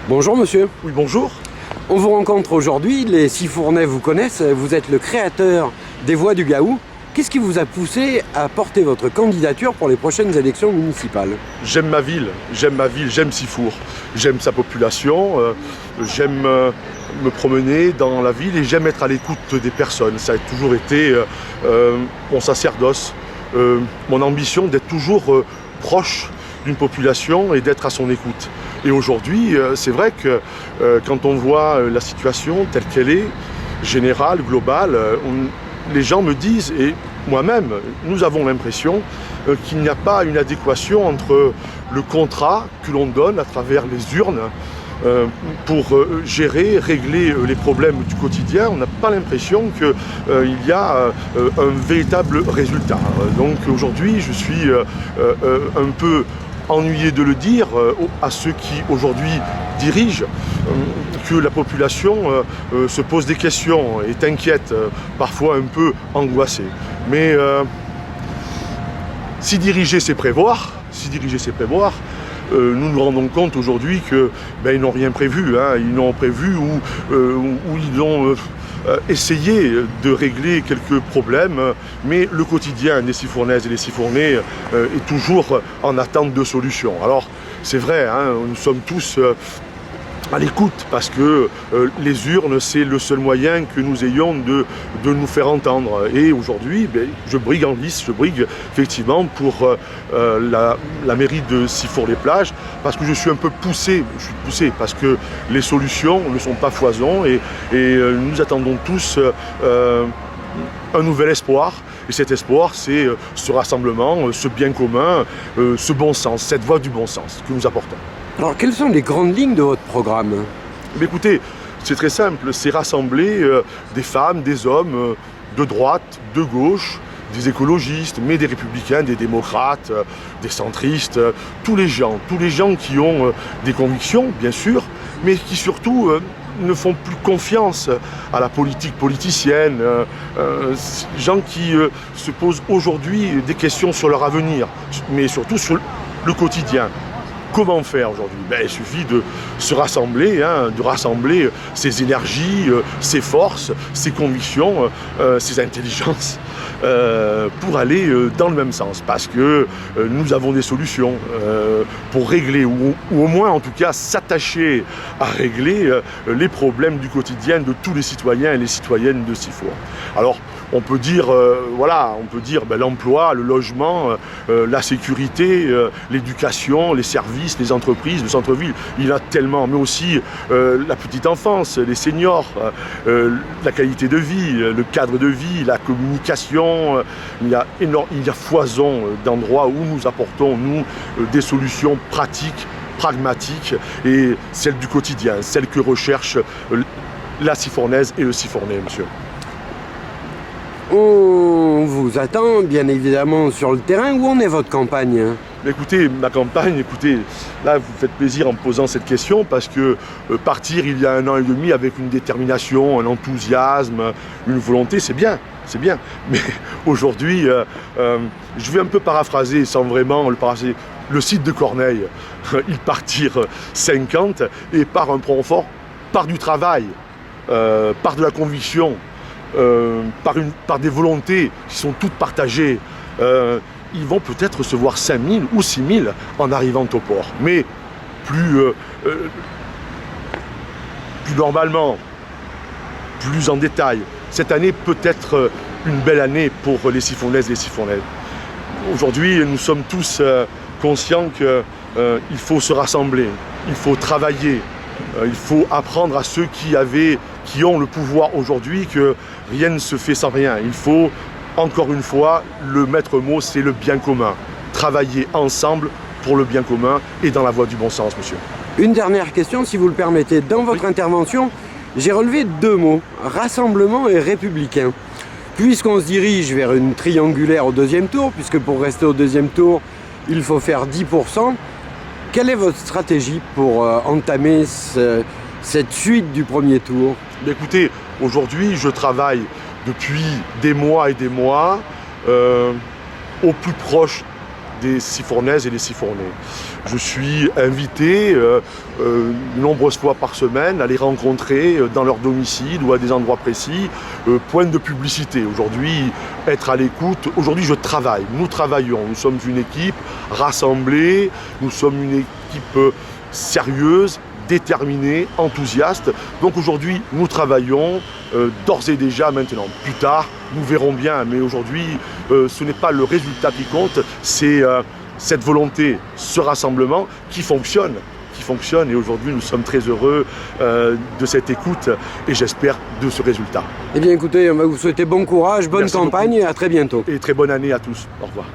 Bonjour monsieur. Oui, bonjour. On vous rencontre aujourd'hui, les Sifournais vous connaissent, vous êtes le créateur des Voix du Gaou. Qu'est-ce qui vous a poussé à porter votre candidature pour les prochaines élections municipales? J'aime ma ville, j'aime Sifour, j'aime sa population, j'aime me promener dans la ville et j'aime être à l'écoute des personnes. Ça a toujours été mon sacerdoce, mon ambition d'être toujours proche d'une population et d'être à son écoute. Et aujourd'hui, c'est vrai que quand on voit la situation telle qu'elle est, générale, globale, les gens me disent, et moi-même, nous avons l'impression qu'il n'y a pas une adéquation entre le contrat que l'on donne à travers les urnes pour gérer, régler les problèmes du quotidien. On n'a pas l'impression qu'il y a un véritable résultat. Donc aujourd'hui, je suis un peu ennuyé de le dire à ceux qui aujourd'hui dirigent, que la population se pose des questions, est inquiète, parfois un peu angoissée. Mais si diriger c'est prévoir, nous nous rendons compte aujourd'hui qu'ils n'ont rien prévu. Ils n'ont prévu ou ils ont essayé de régler quelques problèmes, mais le quotidien des Sifournaises et des Sifournais est toujours en attente de solutions. Alors c'est vrai, nous sommes tous à l'écoute parce que les urnes c'est le seul moyen que nous ayons de nous faire entendre. Et aujourd'hui je brigue en lice, je brigue effectivement pour la mairie de Sifour-les-Plages parce que je suis un peu poussé, parce que les solutions ne sont pas foison et nous attendons tous un nouvel espoir. Et cet espoir, c'est ce rassemblement, ce bien commun, ce bon sens, cette voie du bon sens que nous apportons. Alors, quelles sont les grandes lignes de votre programme? Mais écoutez, c'est très simple, c'est rassembler des femmes, des hommes de droite, de gauche, des écologistes, mais des républicains, des démocrates, des centristes, tous les gens qui ont des convictions, bien sûr, mais qui surtout ne font plus confiance à la politique politicienne, gens qui se posent aujourd'hui des questions sur leur avenir, mais surtout sur le quotidien. Comment faire aujourd'hui? Il suffit de se rassembler, de rassembler ses énergies, ses forces, ses convictions, ses intelligences pour aller dans le même sens. Parce que nous avons des solutions pour régler, ou au moins en tout cas s'attacher à régler les problèmes du quotidien de tous les citoyens et les citoyennes de Sifour. Alors on peut dire, l'emploi, le logement, la sécurité, l'éducation, les services, les entreprises, le centre-ville, il y en a tellement, mais aussi la petite enfance, les seniors, la qualité de vie, le cadre de vie, la communication, il y a foison d'endroits où nous apportons, nous, des solutions pratiques, pragmatiques, et celles du quotidien, celles que recherche la Sifournaise et le Sifournais, monsieur. On vous attend bien évidemment sur le terrain. Où en est votre campagne? Écoutez, ma campagne, là vous faites plaisir en me posant cette question parce que partir il y a 1 an et demi avec une détermination, un enthousiasme, une volonté, c'est bien. Mais aujourd'hui, je vais un peu paraphraser, sans vraiment le paraphraser, le site de Corneille. Ils partirent 50 et par un point fort, par du travail, par de la conviction, par des volontés qui sont toutes partagées. Ils vont peut-être recevoir 5 000 ou 6 000 en arrivant au port. Mais plus normalement, plus en détail. Cette année peut être une belle année pour les Sifournaises et les Sifournais. Aujourd'hui, nous sommes tous conscients qu'il faut se rassembler, il faut travailler, il faut apprendre à ceux qui ont le pouvoir aujourd'hui que rien ne se fait sans rien. Il faut, encore une fois, le maître mot, c'est le bien commun. Travailler ensemble pour le bien commun et dans la voie du bon sens, monsieur. Une dernière question, si vous le permettez. Dans votre intervention, j'ai relevé 2 mots, rassemblement et républicain. Puisqu'on se dirige vers une triangulaire au 2e tour, puisque pour rester au 2e tour, il faut faire 10%, quelle est votre stratégie pour entamer cette suite du 1er tour? Écoutez, aujourd'hui, je travaille depuis des mois et des mois au plus proche des Sifournaises et des Sifournais. Je suis invité nombreuses fois par semaine à les rencontrer dans leur domicile ou à des endroits précis. Point de publicité. Aujourd'hui, être à l'écoute. Aujourd'hui, je travaille. Nous travaillons. Nous sommes une équipe rassemblée. Nous sommes une équipe sérieuse, déterminée, enthousiaste. Donc aujourd'hui, nous travaillons d'ores et déjà maintenant. Plus tard, nous verrons bien. Mais aujourd'hui, ce n'est pas le résultat qui compte, c'est cette volonté, ce rassemblement qui fonctionne. Et aujourd'hui, nous sommes très heureux de cette écoute et j'espère de ce résultat. Eh bien écoutez, on va vous souhaiter bon courage, bonne Merci campagne beaucoup. et à très bientôt. Et très bonne année à tous. Au revoir.